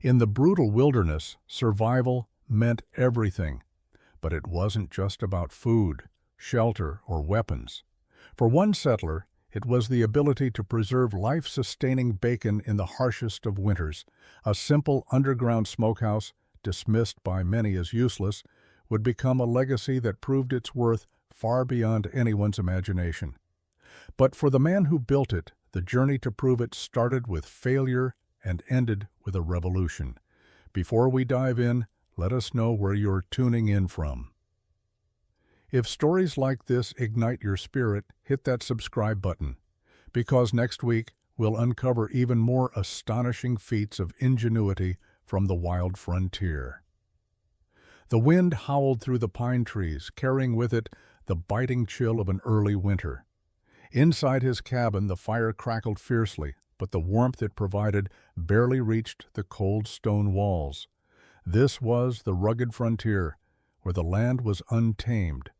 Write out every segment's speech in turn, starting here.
In the brutal wilderness, survival meant everything. But it wasn't just about food, shelter, or weapons. For one settler, it was the ability to preserve life-sustaining bacon in the harshest of winters. A simple underground smokehouse, dismissed by many as useless, would become a legacy that proved its worth far beyond anyone's imagination. But for the man who built it, the journey to prove it started with failure and ended with a revolution. Before we dive in, let us know where you're tuning in from. If stories like this ignite your spirit, hit that subscribe button, because next week we'll uncover even more astonishing feats of ingenuity from the wild frontier. The wind howled through the pine trees, carrying with it the biting chill of an early winter. Inside his cabin, the fire crackled fiercely, but the warmth it provided barely reached the cold stone walls. This was the rugged frontier, where the land was untamed,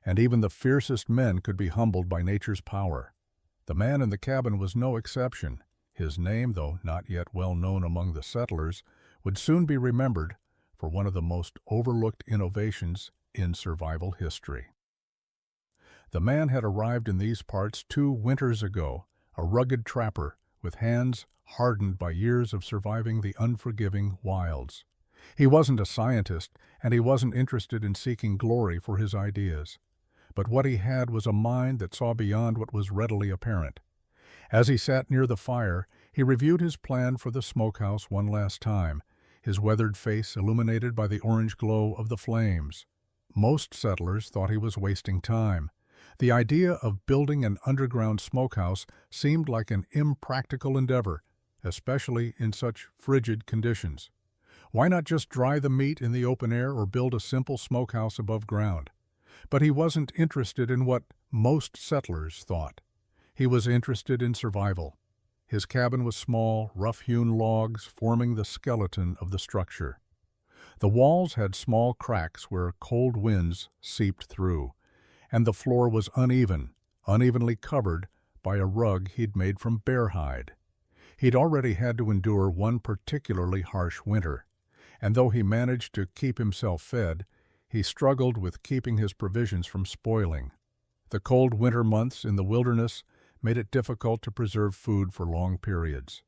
and even the fiercest men could be humbled by nature's power. The man in the cabin was no exception. His name, though not yet well known among the settlers, would soon be remembered for one of the most overlooked innovations in survival history. The man had arrived in these parts 2 winters ago, a rugged trapper with hands hardened by years of surviving the unforgiving wilds. He wasn't a scientist, and he wasn't interested in seeking glory for his ideas. But what he had was a mind that saw beyond what was readily apparent. As he sat near the fire, he reviewed his plan for the smokehouse one last time, his weathered face illuminated by the orange glow of the flames. Most settlers thought he was wasting time. The idea of building an underground smokehouse seemed like an impractical endeavor, especially in such frigid conditions. Why not just dry the meat in the open air or build a simple smokehouse above ground? But he wasn't interested in what most settlers thought. He was interested in survival. His cabin was small, rough-hewn logs forming the skeleton of the structure. The walls had small cracks where cold winds seeped through, and the floor was unevenly covered by a rug he'd made from bear hide. He'd already had to endure one particularly harsh winter, and though he managed to keep himself fed, he struggled with keeping his provisions from spoiling. The cold winter months in the wilderness made it difficult to preserve food for long periods.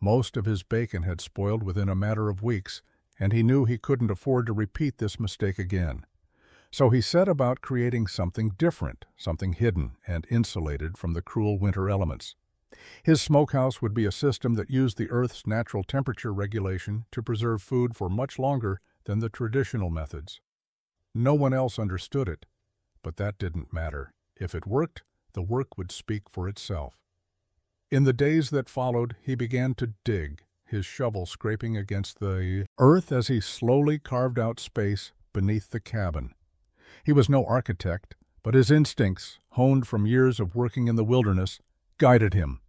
Most of his bacon had spoiled within a matter of weeks, and he knew he couldn't afford to repeat this mistake again. So he set about creating something different, something hidden and insulated from the cruel winter elements. His smokehouse would be a system that used the Earth's natural temperature regulation to preserve food for much longer than the traditional methods. No one else understood it, but that didn't matter. If it worked, the work would speak for itself. In the days that followed, he began to dig, his shovel scraping against the earth as he slowly carved out space beneath the cabin. He was no architect, but his instincts, honed from years of working in the wilderness, guided him.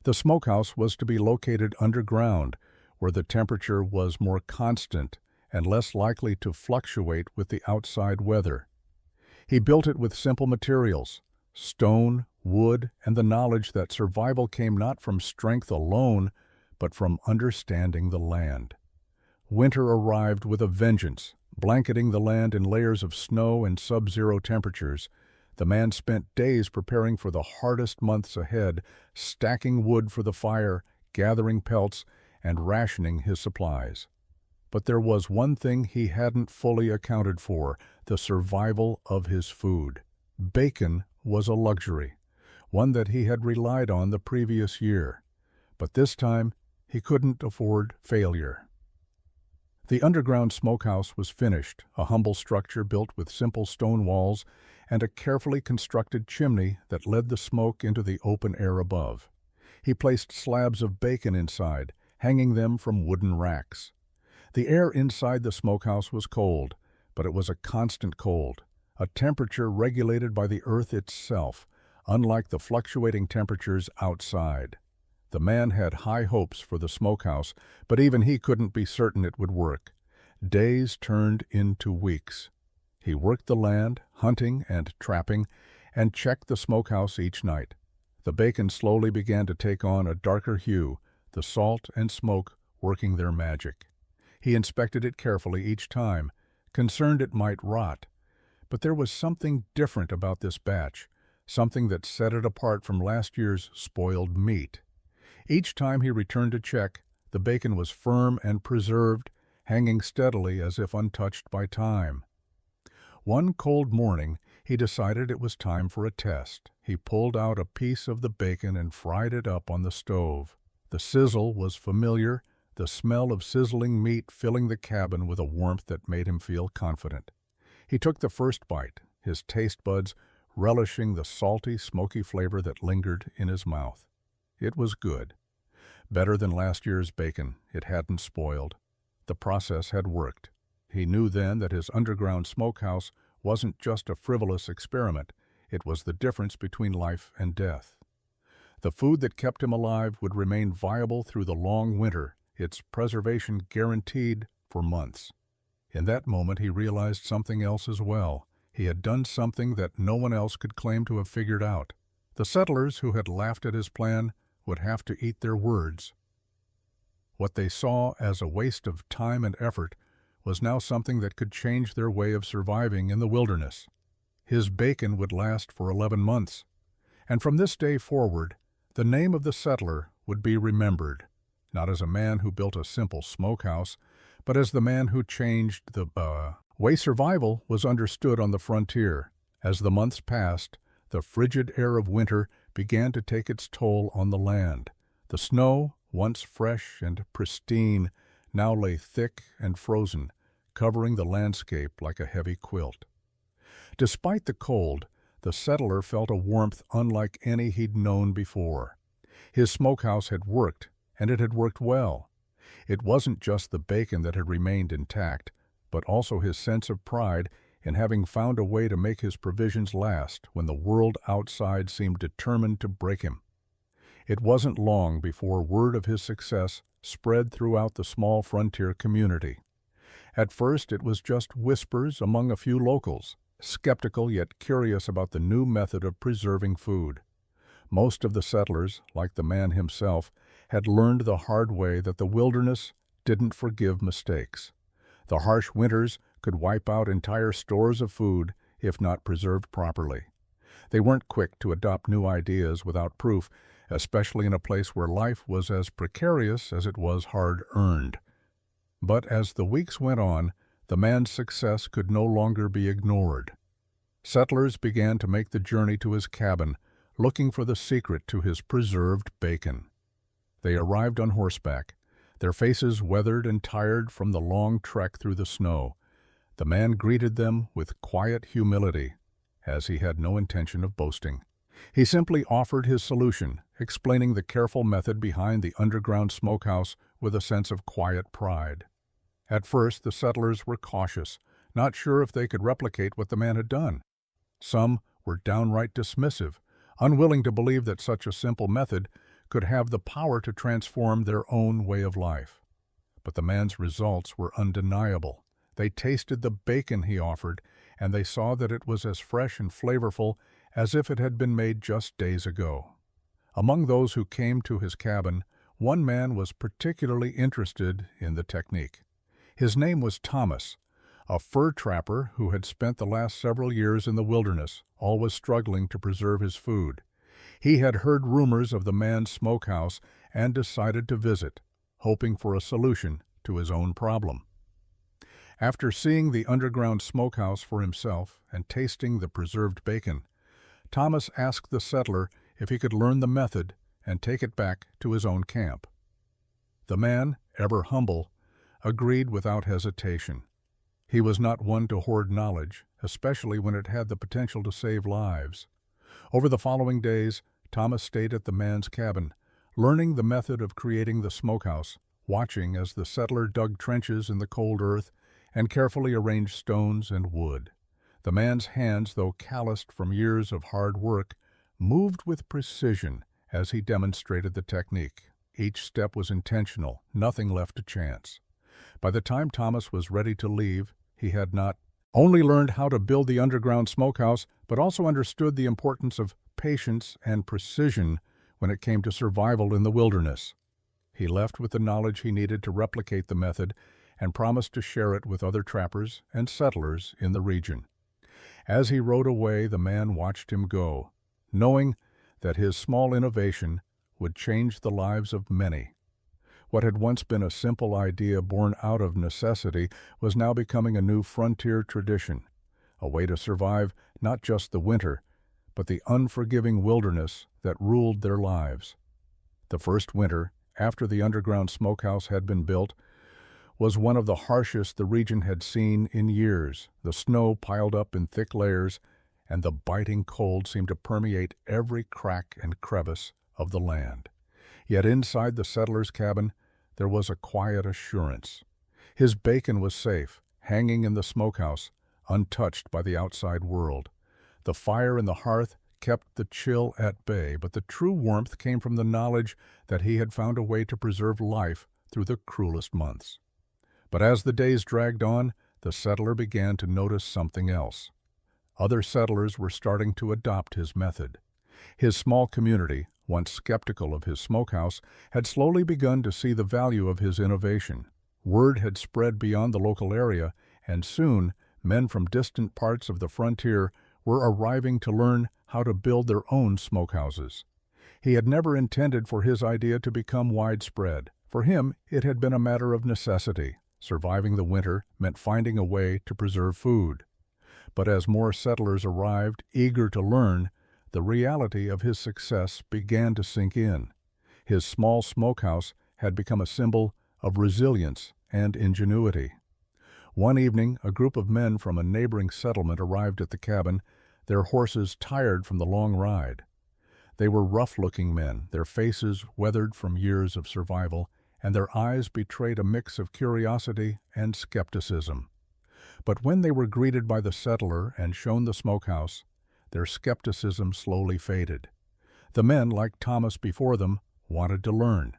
The smokehouse was to be located underground, where the temperature was more constant and less likely to fluctuate with the outside weather. He built it with simple materials: stone, wood, and the knowledge that survival came not from strength alone, but from understanding the land. Winter arrived with a vengeance, blanketing the land in layers of snow and sub-zero temperatures. The man spent days preparing for the hardest months ahead, stacking wood for the fire, gathering pelts, and rationing his supplies. But there was one thing he hadn't fully accounted for: the survival of his food. Bacon was a luxury, one that he had relied on the previous year. But this time, he couldn't afford failure. The underground smokehouse was finished, a humble structure built with simple stone walls and a carefully constructed chimney that led the smoke into the open air above. He placed slabs of bacon inside, hanging them from wooden racks. The air inside the smokehouse was cold, but it was a constant cold, a temperature regulated by the earth itself, unlike the fluctuating temperatures outside. The man had high hopes for the smokehouse, but even he couldn't be certain it would work. Days turned into weeks. He worked the land, hunting and trapping, and checked the smokehouse each night. The bacon slowly began to take on a darker hue, the salt and smoke working their magic. He inspected it carefully each time, concerned it might rot. But there was something different about this batch, something that set it apart from last year's spoiled meat. Each time he returned to check, the bacon was firm and preserved, hanging steadily as if untouched by time. One cold morning, he decided it was time for a test. He pulled out a piece of the bacon and fried it up on the stove. The sizzle was familiar, the smell of sizzling meat filling the cabin with a warmth that made him feel confident. He took the first bite, his taste buds relishing the salty, smoky flavor that lingered in his mouth. It was good. Better than last year's bacon. It hadn't spoiled. The process had worked. He knew then that his underground smokehouse wasn't just a frivolous experiment. It was the difference between life and death. The food that kept him alive would remain viable through the long winter, its preservation guaranteed for months. In that moment he realized something else as well. He had done something that no one else could claim to have figured out. The settlers who had laughed at his plan would have to eat their words. What they saw as a waste of time and effort was now something that could change their way of surviving in the wilderness. His bacon would last for 11 months, and from this day forward, the name of the settler would be remembered, not as a man who built a simple smokehouse, but as the man who changed the way survival was understood on the frontier. As the months passed, the frigid air of winter began to take its toll on the land. The snow, once fresh and pristine, now lay thick and frozen, covering the landscape like a heavy quilt. Despite the cold, the settler felt a warmth unlike any he'd known before. His smokehouse had worked, and it had worked well. It wasn't just the bacon that had remained intact, but also his sense of pride in having found a way to make his provisions last when the world outside seemed determined to break him. It wasn't long before word of his success spread throughout the small frontier community. At first it was just whispers among a few locals, skeptical yet curious about the new method of preserving food. Most of the settlers, like the man himself, had learned the hard way that the wilderness didn't forgive mistakes. The harsh winters could wipe out entire stores of food if not preserved properly. They weren't quick to adopt new ideas without proof, especially in a place where life was as precarious as it was hard-earned. But as the weeks went on, the man's success could no longer be ignored. Settlers began to make the journey to his cabin, looking for the secret to his preserved bacon. They arrived on horseback, their faces weathered and tired from the long trek through the snow. The man greeted them with quiet humility, as he had no intention of boasting. He simply offered his solution, explaining the careful method behind the underground smokehouse with a sense of quiet pride. At first, the settlers were cautious, not sure if they could replicate what the man had done. Some were downright dismissive, unwilling to believe that such a simple method could have the power to transform their own way of life. But the man's results were undeniable. They tasted the bacon he offered, and they saw that it was as fresh and flavorful as if it had been made just days ago. Among those who came to his cabin, one man was particularly interested in the technique. His name was Thomas, a fur trapper who had spent the last several years in the wilderness, always struggling to preserve his food. He had heard rumors of the man's smokehouse and decided to visit, hoping for a solution to his own problem. After seeing the underground smokehouse for himself and tasting the preserved bacon, Thomas asked the settler if he could learn the method and take it back to his own camp. The man, ever humble, agreed without hesitation. He was not one to hoard knowledge, especially when it had the potential to save lives. Over the following days, Thomas stayed at the man's cabin, learning the method of creating the smokehouse, watching as the settler dug trenches in the cold earth and carefully arranged stones and wood. The man's hands, though calloused from years of hard work, moved with precision as he demonstrated the technique. Each step was intentional, nothing left to chance. By the time Thomas was ready to leave, he had not only learned how to build the underground smokehouse, but also understood the importance of patience and precision when it came to survival in the wilderness. He left with the knowledge he needed to replicate the method and promised to share it with other trappers and settlers in the region. As he rode away, the man watched him go, knowing that his small innovation would change the lives of many. What had once been a simple idea born out of necessity was now becoming a new frontier tradition, a way to survive not just the winter, but the unforgiving wilderness that ruled their lives. The first winter, after the underground smokehouse had been built, was one of the harshest the region had seen in years. The snow piled up in thick layers, and the biting cold seemed to permeate every crack and crevice of the land. Yet inside the settler's cabin, there was a quiet assurance. His bacon was safe, hanging in the smokehouse, untouched by the outside world. The fire in the hearth kept the chill at bay, but the true warmth came from the knowledge that he had found a way to preserve life through the cruelest months. But as the days dragged on, the settler began to notice something else. Other settlers were starting to adopt his method. His small community, once skeptical of his smokehouse, had slowly begun to see the value of his innovation. Word had spread beyond the local area, and soon men from distant parts of the frontier were arriving to learn how to build their own smokehouses. He had never intended for his idea to become widespread. For him, it had been a matter of necessity. Surviving the winter meant finding a way to preserve food. But as more settlers arrived, eager to learn, the reality of his success began to sink in. His small smokehouse had become a symbol of resilience and ingenuity. One evening, a group of men from a neighboring settlement arrived at the cabin, their horses tired from the long ride. They were rough-looking men, their faces weathered from years of survival, and their eyes betrayed a mix of curiosity and skepticism. But when they were greeted by the settler and shown the smokehouse, their skepticism slowly faded. The men, like Thomas before them, wanted to learn.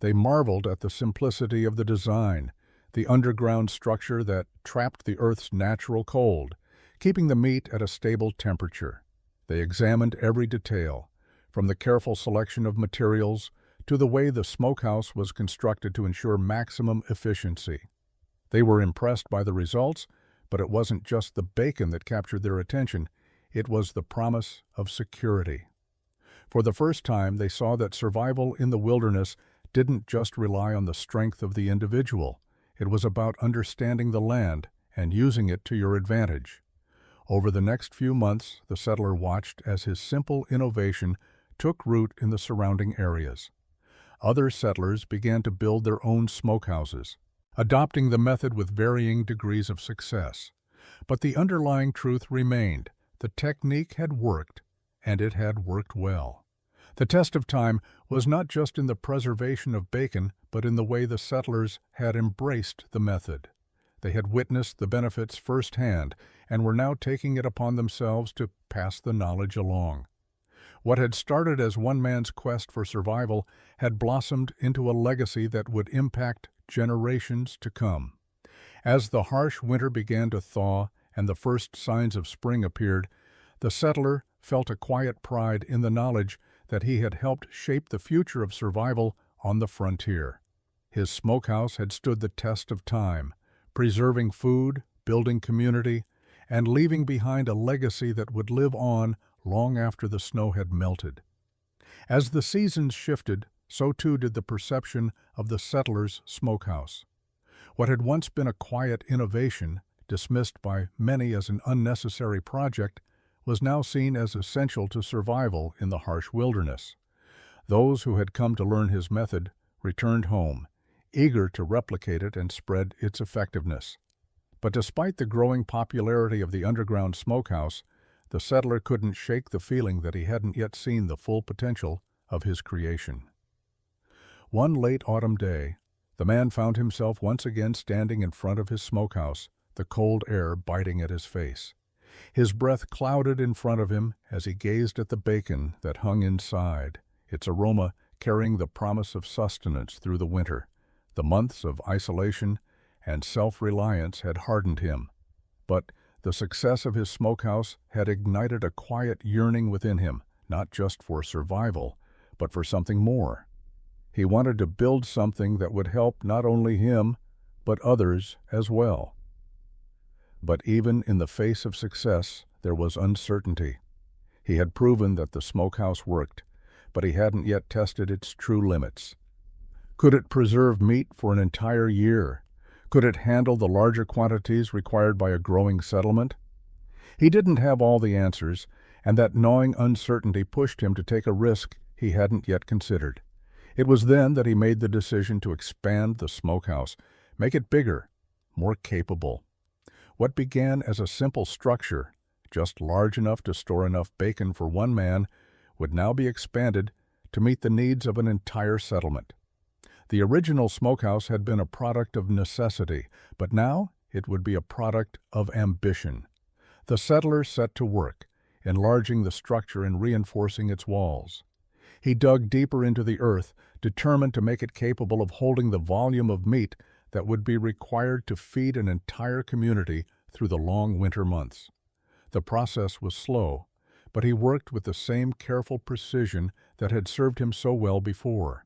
They marveled at the simplicity of the design, the underground structure that trapped the earth's natural cold, keeping the meat at a stable temperature. They examined every detail, from the careful selection of materials to the way the smokehouse was constructed to ensure maximum efficiency. They were impressed by the results, but it wasn't just the bacon that captured their attention, it was the promise of security. For the first time, they saw that survival in the wilderness didn't just rely on the strength of the individual. It was about understanding the land and using it to your advantage. Over the next few months, the settler watched as his simple innovation took root in the surrounding areas. Other settlers began to build their own smokehouses, adopting the method with varying degrees of success. But the underlying truth remained. The technique had worked, and it had worked well. The test of time was not just in the preservation of bacon, but in the way the settlers had embraced the method. They had witnessed the benefits firsthand and were now taking it upon themselves to pass the knowledge along. What had started as one man's quest for survival had blossomed into a legacy that would impact generations to come. As the harsh winter began to thaw and the first signs of spring appeared, the settler felt a quiet pride in the knowledge that he had helped shape the future of survival on the frontier. His smokehouse had stood the test of time, preserving food, building community, and leaving behind a legacy that would live on long after the snow had melted. As the seasons shifted, so too did the perception of the settler's smokehouse. What had once been a quiet innovation, dismissed by many as an unnecessary project, was now seen as essential to survival in the harsh wilderness. Those who had come to learn his method returned home, eager to replicate it and spread its effectiveness. But despite the growing popularity of the underground smokehouse, the settler couldn't shake the feeling that he hadn't yet seen the full potential of his creation. One late autumn day, the man found himself once again standing in front of his smokehouse, the cold air biting at his face. His breath clouded in front of him as he gazed at the bacon that hung inside, its aroma carrying the promise of sustenance through the winter. The months of isolation and self-reliance had hardened him, but the success of his smokehouse had ignited a quiet yearning within him, not just for survival, but for something more. He wanted to build something that would help not only him, but others as well. But even in the face of success, there was uncertainty. He had proven that the smokehouse worked, but he hadn't yet tested its true limits. Could it preserve meat for an entire year? Could it handle the larger quantities required by a growing settlement? He didn't have all the answers, and that gnawing uncertainty pushed him to take a risk he hadn't yet considered. It was then that he made the decision to expand the smokehouse, make it bigger, more capable. What began as a simple structure, just large enough to store enough bacon for one man, would now be expanded to meet the needs of an entire settlement. The original smokehouse had been a product of necessity, but now it would be a product of ambition. The settler set to work, enlarging the structure and reinforcing its walls. He dug deeper into the earth, determined to make it capable of holding the volume of meat that would be required to feed an entire community through the long winter months. The process was slow, but he worked with the same careful precision that had served him so well before.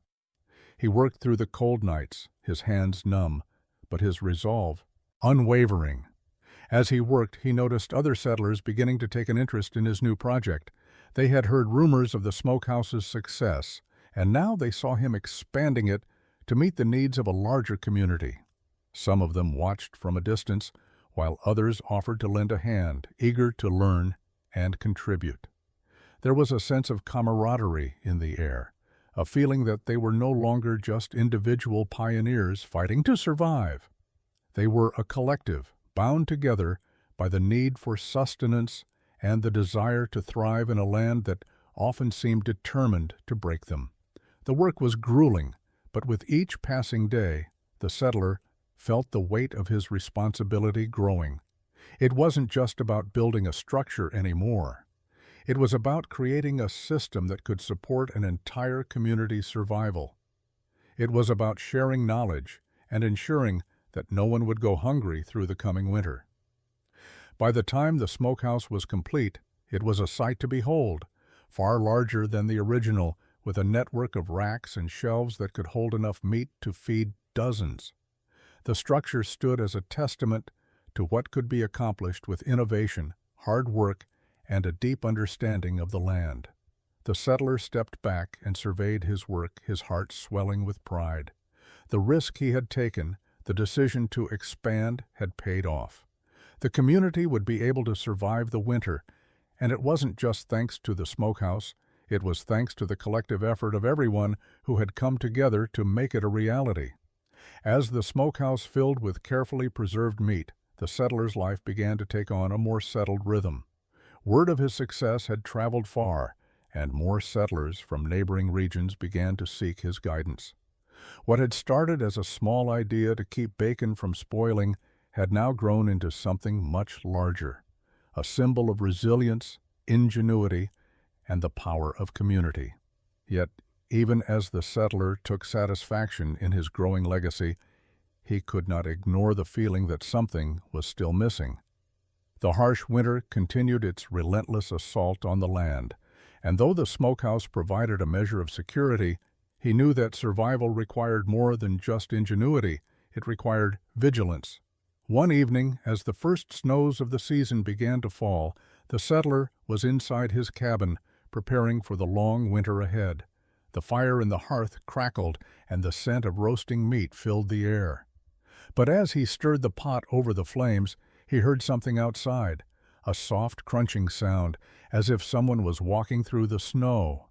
He worked through the cold nights, his hands numb, but his resolve unwavering. As he worked, he noticed other settlers beginning to take an interest in his new project. They had heard rumors of the smokehouse's success, and now they saw him expanding it to meet the needs of a larger community. Some of them watched from a distance, while others offered to lend a hand, eager to learn and contribute. There was a sense of camaraderie in the air, a feeling that they were no longer just individual pioneers fighting to survive. They were a collective, bound together by the need for sustenance and the desire to thrive in a land that often seemed determined to break them. The work was grueling, but with each passing day, the settler felt the weight of his responsibility growing. It wasn't just about building a structure anymore. It was about creating a system that could support an entire community's survival. It was about sharing knowledge and ensuring that no one would go hungry through the coming winter. By the time the smokehouse was complete, it was a sight to behold, far larger than the original, with a network of racks and shelves that could hold enough meat to feed dozens. The structure stood as a testament to what could be accomplished with innovation, hard work, and a deep understanding of the land. The settler stepped back and surveyed his work, his heart swelling with pride. The risk he had taken, the decision to expand, had paid off. The community would be able to survive the winter, and it wasn't just thanks to the smokehouse, it was thanks to the collective effort of everyone who had come together to make it a reality. As the smokehouse filled with carefully preserved meat, the settler's life began to take on a more settled rhythm. Word of his success had traveled far, and more settlers from neighboring regions began to seek his guidance. What had started as a small idea to keep bacon from spoiling had now grown into something much larger, a symbol of resilience, ingenuity, and the power of community. Yet, even as the settler took satisfaction in his growing legacy, he could not ignore the feeling that something was still missing. The harsh winter continued its relentless assault on the land, and though the smokehouse provided a measure of security, he knew that survival required more than just ingenuity. It required vigilance. One evening, as the first snows of the season began to fall, the settler was inside his cabin, preparing for the long winter ahead. The fire in the hearth crackled, and the scent of roasting meat filled the air. But as he stirred the pot over the flames, he heard something outside, a soft crunching sound, as if someone was walking through the snow.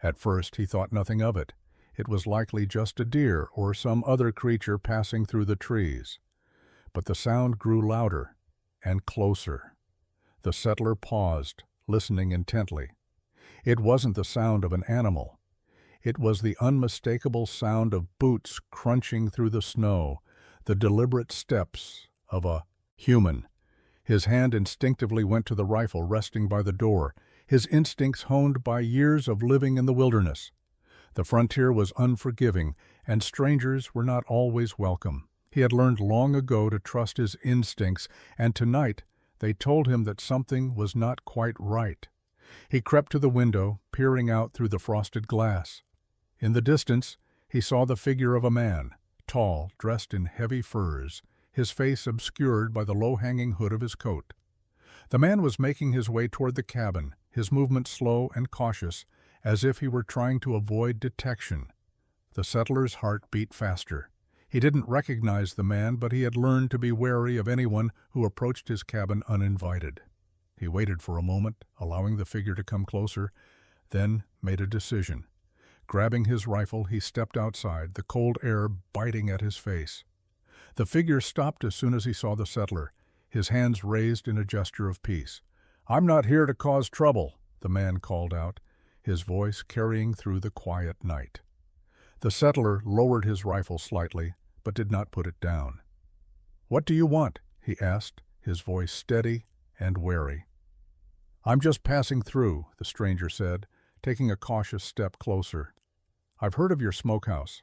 At first he thought nothing of it. It was likely just a deer or some other creature passing through the trees. But the sound grew louder and closer. The settler paused, listening intently. It wasn't the sound of an animal. It was the unmistakable sound of boots crunching through the snow, the deliberate steps of a human. His hand instinctively went to the rifle resting by the door, his instincts honed by years of living in the wilderness. The frontier was unforgiving, and strangers were not always welcome. He had learned long ago to trust his instincts, and tonight they told him that something was not quite right. He crept to the window, peering out through the frosted glass. In the distance, He saw the figure of a man, tall, dressed in heavy furs, his face obscured by the low-hanging hood of his coat. The man was making his way toward the cabin, his movement slow and cautious, as if he were trying to avoid detection. The settler's heart beat faster. He didn't recognize the man, but he had learned to be wary of anyone who approached his cabin uninvited. He waited for a moment, allowing the figure to come closer, then made a decision. Grabbing his rifle, he stepped outside, the cold air biting at his face. The figure stopped as soon as he saw the settler, his hands raised in a gesture of peace. "I'm not here to cause trouble," the man called out, his voice carrying through the quiet night. The settler lowered his rifle slightly, but did not put it down. "What do you want?" he asked, his voice steady and wary. "I'm just passing through," the stranger said, taking a cautious step closer. "I've heard of your smokehouse.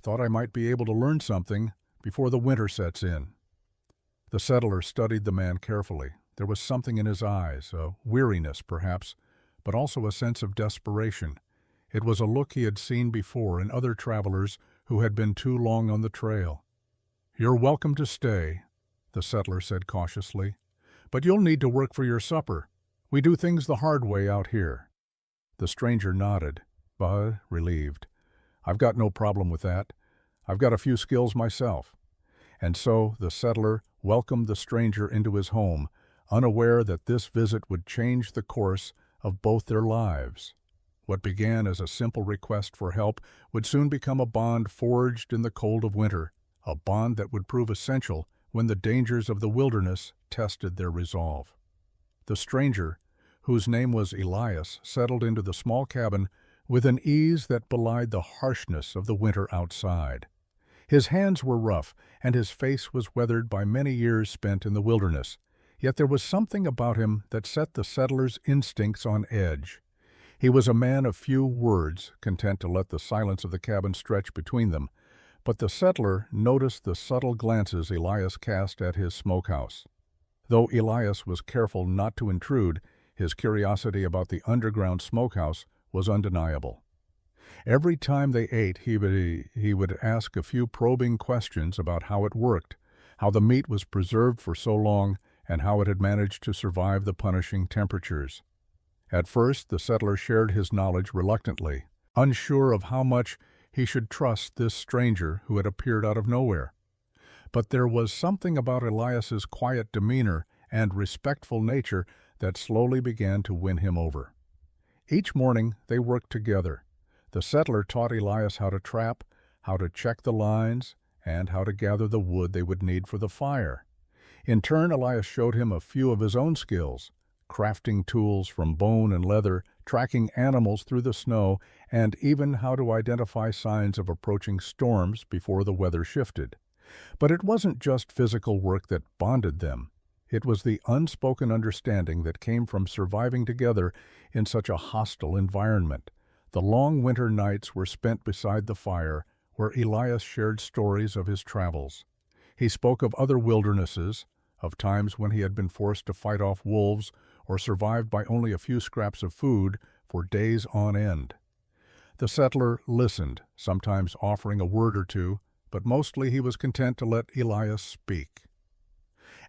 Thought I might be able to learn something before the winter sets in." The settler studied the man carefully. There was something in his eyes, a weariness perhaps, but also a sense of desperation. It was a look he had seen before in other travelers who had been too long on the trail. "You're welcome to stay," the settler said cautiously, "but you'll need to work for your supper. We do things the hard way out here." The stranger nodded, but relieved. "I've got no problem with that. I've got a few skills myself." And so the settler welcomed the stranger into his home, unaware that this visit would change the course of both their lives. What began as a simple request for help would soon become a bond forged in the cold of winter, a bond that would prove essential when the dangers of the wilderness tested their resolve. The stranger, whose name was Elias, settled into the small cabin with an ease that belied the harshness of the winter outside. His hands were rough, and his face was weathered by many years spent in the wilderness. Yet there was something about him that set the settler's instincts on edge. He was a man of few words, content to let the silence of the cabin stretch between them, but the settler noticed the subtle glances Elias cast at his smokehouse. Though Elias was careful not to intrude, his curiosity about the underground smokehouse was undeniable. Every time they ate, he would ask a few probing questions about how it worked, how the meat was preserved for so long, and how it had managed to survive the punishing temperatures. At first, the settler shared his knowledge reluctantly, unsure of how much he should trust this stranger who had appeared out of nowhere. But there was something about Elias's quiet demeanor and respectful nature that slowly began to win him over. Each morning they worked together. The settler taught Elias how to trap, how to check the lines, and how to gather the wood they would need for the fire. In turn, Elias showed him a few of his own skills, crafting tools from bone and leather, tracking animals through the snow, and even how to identify signs of approaching storms before the weather shifted. But it wasn't just physical work that bonded them. It was the unspoken understanding that came from surviving together in such a hostile environment. The long winter nights were spent beside the fire, where Elias shared stories of his travels. He spoke of other wildernesses, of times when he had been forced to fight off wolves or survived by only a few scraps of food for days on end. The settler listened, sometimes offering a word or two, but mostly he was content to let Elias speak.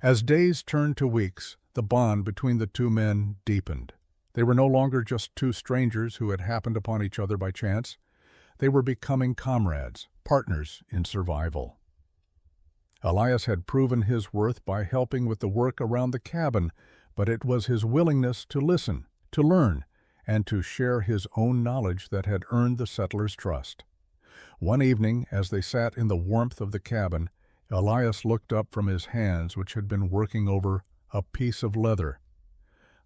As days turned to weeks, the bond between the two men deepened. They were no longer just two strangers who had happened upon each other by chance. They were becoming comrades, partners in survival. Elias had proven his worth by helping with the work around the cabin, but it was his willingness to listen, to learn, and to share his own knowledge that had earned the settler's trust. One evening, as they sat in the warmth of the cabin, Elias looked up from his hands, which had been working over a piece of leather.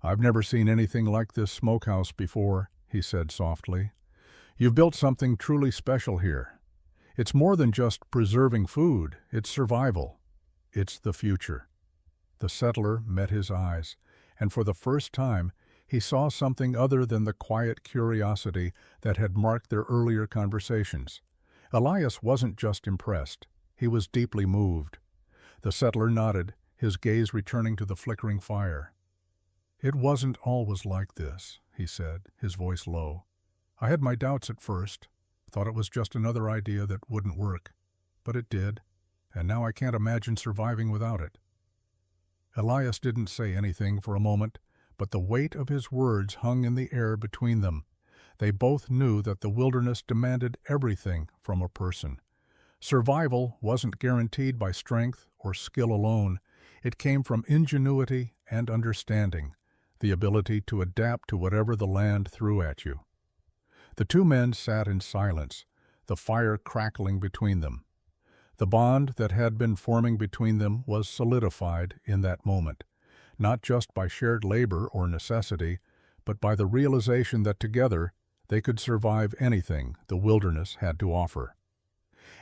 "I've never seen anything like this smokehouse before," he said softly. "You've built something truly special here. It's more than just preserving food, it's survival. It's the future." The settler met his eyes, and for the first time he saw something other than the quiet curiosity that had marked their earlier conversations. Elias wasn't just impressed, he was deeply moved. The settler nodded, his gaze returning to the flickering fire. "It wasn't always like this," he said, his voice low. "I had my doubts at first. Thought it was just another idea that wouldn't work. But it did, and now I can't imagine surviving without it." Elias didn't say anything for a moment, but the weight of his words hung in the air between them. They both knew that the wilderness demanded everything from a person. Survival wasn't guaranteed by strength or skill alone. It came from ingenuity and understanding, the ability to adapt to whatever the land threw at you. The two men sat in silence, the fire crackling between them. The bond that had been forming between them was solidified in that moment, not just by shared labor or necessity, but by the realization that together they could survive anything the wilderness had to offer.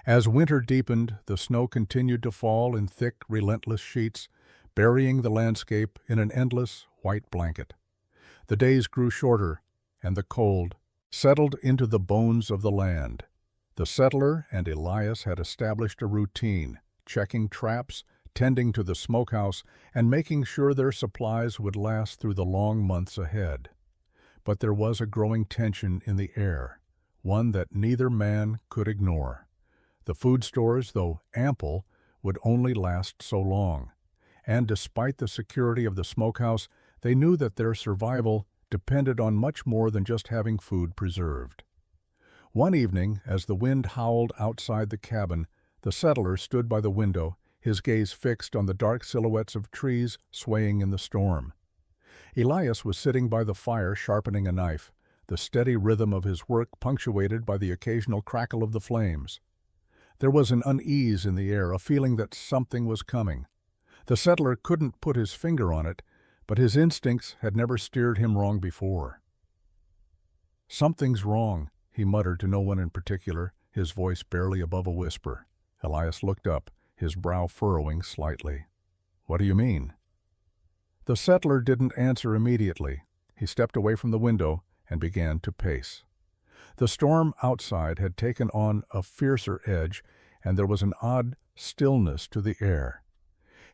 As winter deepened, the snow continued to fall in thick, relentless sheets, burying the landscape in an endless white blanket. The days grew shorter, and the cold settled into the bones of the land. The settler and Elias had established a routine, checking traps, tending to the smokehouse, and making sure their supplies would last through the long months ahead. But there was a growing tension in the air, one that neither man could ignore. The food stores, though ample, would only last so long, and despite the security of the smokehouse, they knew that their survival depended on much more than just having food preserved. One evening, as the wind howled outside the cabin, the settler stood by the window, his gaze fixed on the dark silhouettes of trees swaying in the storm. Elias was sitting by the fire sharpening a knife, the steady rhythm of his work punctuated by the occasional crackle of the flames. There was an unease in the air, a feeling that something was coming. The settler couldn't put his finger on it, but his instincts had never steered him wrong before. "Something's wrong," he muttered to no one in particular, his voice barely above a whisper. Elias looked up, his brow furrowing slightly. "What do you mean?" The settler didn't answer immediately. He stepped away from the window and began to pace. The storm outside had taken on a fiercer edge, and there was an odd stillness to the air.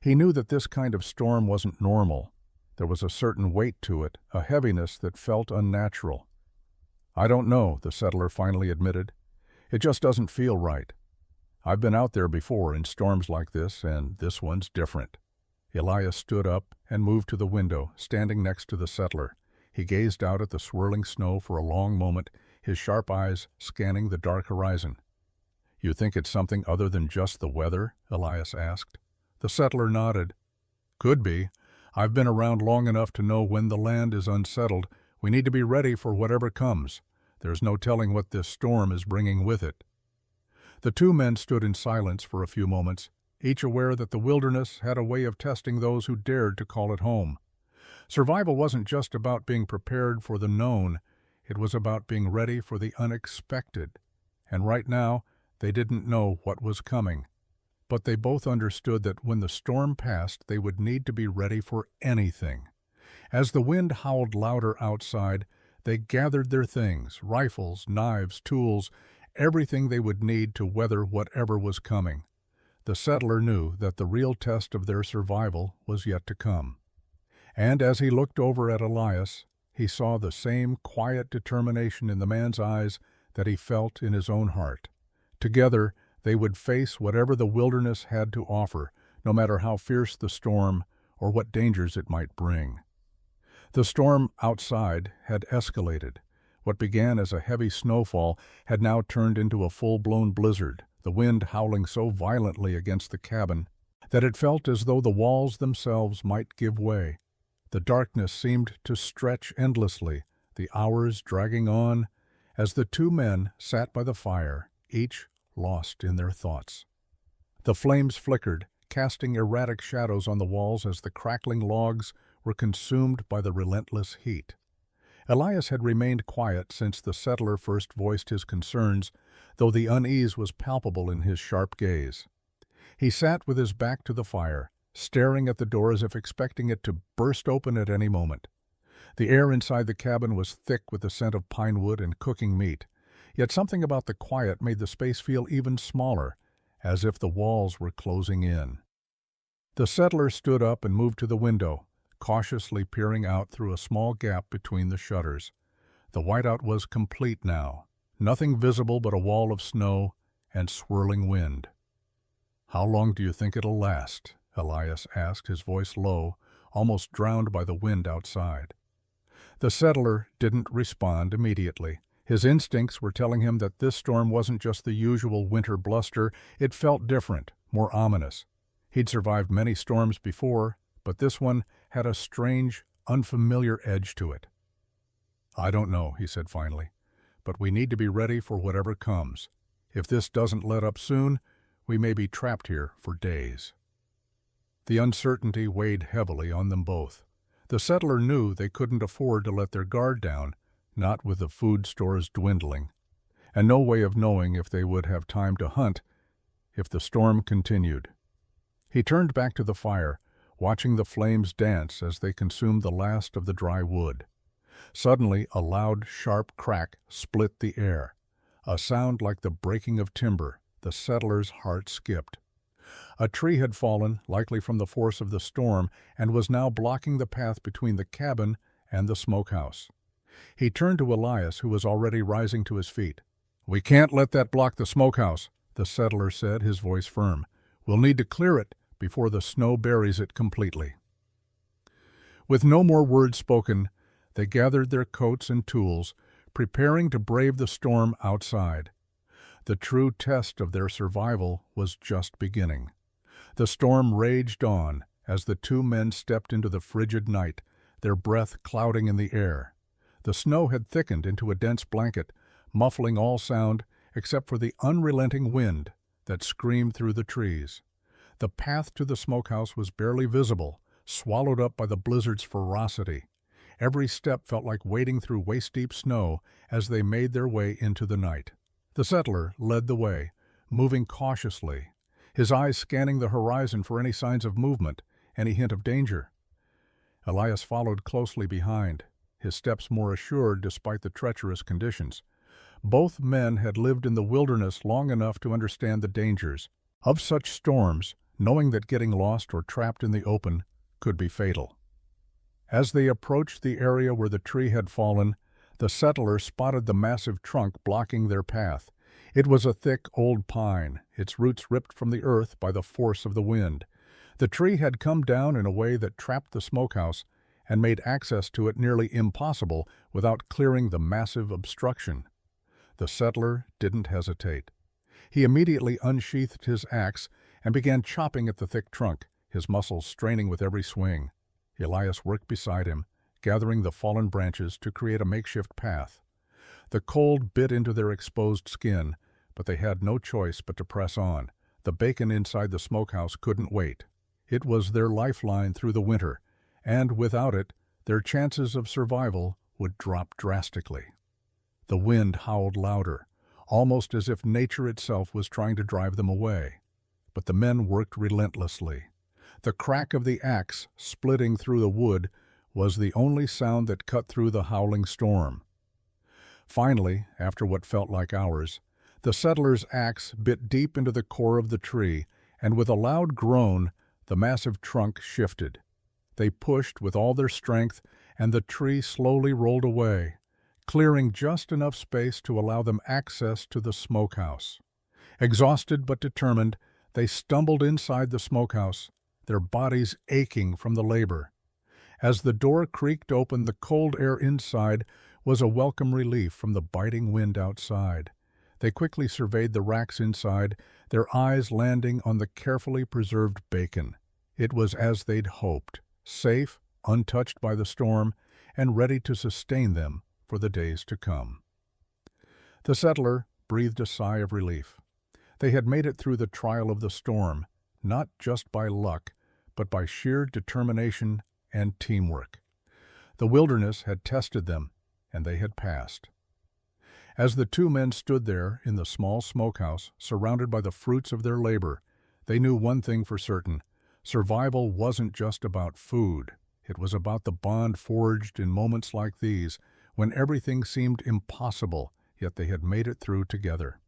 He knew that this kind of storm wasn't normal. There was a certain weight to it, a heaviness that felt unnatural. "I don't know," the settler finally admitted. "It just doesn't feel right. I've been out there before in storms like this, and this one's different." Elias stood up and moved to the window, standing next to the settler. He gazed out at the swirling snow for a long moment, his sharp eyes scanning the dark horizon. "You think it's something other than just the weather?" Elias asked. The settler nodded. "Could be. I've been around long enough to know when the land is unsettled, we need to be ready for whatever comes. There's no telling what this storm is bringing with it." The two men stood in silence for a few moments, each aware that the wilderness had a way of testing those who dared to call it home. Survival wasn't just about being prepared for the known, it was about being ready for the unexpected. And right now, they didn't know what was coming. But they both understood that when the storm passed, they would need to be ready for anything. As the wind howled louder outside, they gathered their things, rifles, knives, tools, everything they would need to weather whatever was coming. The settler knew that the real test of their survival was yet to come. And as he looked over at Elias, he saw the same quiet determination in the man's eyes that he felt in his own heart. Together, they would face whatever the wilderness had to offer, no matter how fierce the storm or what dangers it might bring. The storm outside had escalated. What began as a heavy snowfall had now turned into a full-blown blizzard, the wind howling so violently against the cabin that it felt as though the walls themselves might give way. The darkness seemed to stretch endlessly, the hours dragging on, as the two men sat by the fire, each lost in their thoughts. The flames flickered, casting erratic shadows on the walls as the crackling logs were consumed by the relentless heat. Elias had remained quiet since the settler first voiced his concerns, though the unease was palpable in his sharp gaze. He sat with his back to the fire, staring at the door as if expecting it to burst open at any moment. The air inside the cabin was thick with the scent of pine wood and cooking meat, yet something about the quiet made the space feel even smaller, as if the walls were closing in. The settler stood up and moved to the window, cautiously peering out through a small gap between the shutters. The whiteout was complete now. nothing visible but a wall of snow and swirling wind. "How long do you think it'll last?" Elias asked, his voice low, almost drowned by the wind outside. The settler didn't respond immediately. His instincts were telling him that this storm wasn't just the usual winter bluster, it felt different, more ominous. He'd survived many storms before, but this one had a strange, unfamiliar edge to it. "I don't know," he said finally, "but we need to be ready for whatever comes. If this doesn't let up soon, we may be trapped here for days." The uncertainty weighed heavily on them both. The settler knew they couldn't afford to let their guard down, not with the food stores dwindling, and no way of knowing if they would have time to hunt if the storm continued. He turned back to the fire, watching the flames dance as they consumed the last of the dry wood. Suddenly, a loud, sharp crack split the air. A sound like the breaking of timber. The settler's heart skipped. A tree had fallen, likely from the force of the storm, and was now blocking the path between the cabin and the smokehouse. He turned to Elias, who was already rising to his feet. "We can't let that block the smokehouse," the settler said, his voice firm. "We'll need to clear it before the snow buries it completely." With no more words spoken, they gathered their coats and tools, preparing to brave the storm outside. The true test of their survival was just beginning. The storm raged on as the two men stepped into the frigid night, their breath clouding in the air. The snow had thickened into a dense blanket, muffling all sound except for the unrelenting wind that screamed through the trees. The path to the smokehouse was barely visible, swallowed up by the blizzard's ferocity. Every step felt like wading through waist-deep snow as they made their way into the night. The settler led the way, moving cautiously, his eyes scanning the horizon for any signs of movement, any hint of danger. Elias followed closely behind, his steps more assured despite the treacherous conditions. Both men had lived in the wilderness long enough to understand the dangers of such storms, knowing that getting lost or trapped in the open could be fatal. As they approached the area where the tree had fallen, the settler spotted the massive trunk blocking their path. It was a thick old pine, its roots ripped from the earth by the force of the wind. The tree had come down in a way that trapped the smokehouse and made access to it nearly impossible without clearing the massive obstruction. The settler didn't hesitate. He immediately unsheathed his axe and began chopping at the thick trunk, his muscles straining with every swing. Elias worked beside him, gathering the fallen branches to create a makeshift path. The cold bit into their exposed skin, but they had no choice but to press on. The bacon inside the smokehouse couldn't wait. It was their lifeline through the winter, and without it, their chances of survival would drop drastically. The wind howled louder, almost as if nature itself was trying to drive them away. But the men worked relentlessly. The crack of the axe splitting through the wood was the only sound that cut through the howling storm. Finally, after what felt like hours, the settler's axe bit deep into the core of the tree, and with a loud groan, the massive trunk shifted. They pushed with all their strength, and the tree slowly rolled away, clearing just enough space to allow them access to the smokehouse. Exhausted but determined, they stumbled inside the smokehouse, their bodies aching from the labor. As the door creaked open, the cold air inside was a welcome relief from the biting wind outside. They quickly surveyed the racks inside, their eyes landing on the carefully preserved bacon. It was as they'd hoped, safe, untouched by the storm, and ready to sustain them for the days to come. The settler breathed a sigh of relief. They had made it through the trial of the storm, not just by luck, but by sheer determination and teamwork. The wilderness had tested them, and they had passed. As the two men stood there in the small smokehouse, surrounded by the fruits of their labor, they knew one thing for certain: survival wasn't just about food. It was about the bond forged in moments like these, when everything seemed impossible, yet they had made it through together.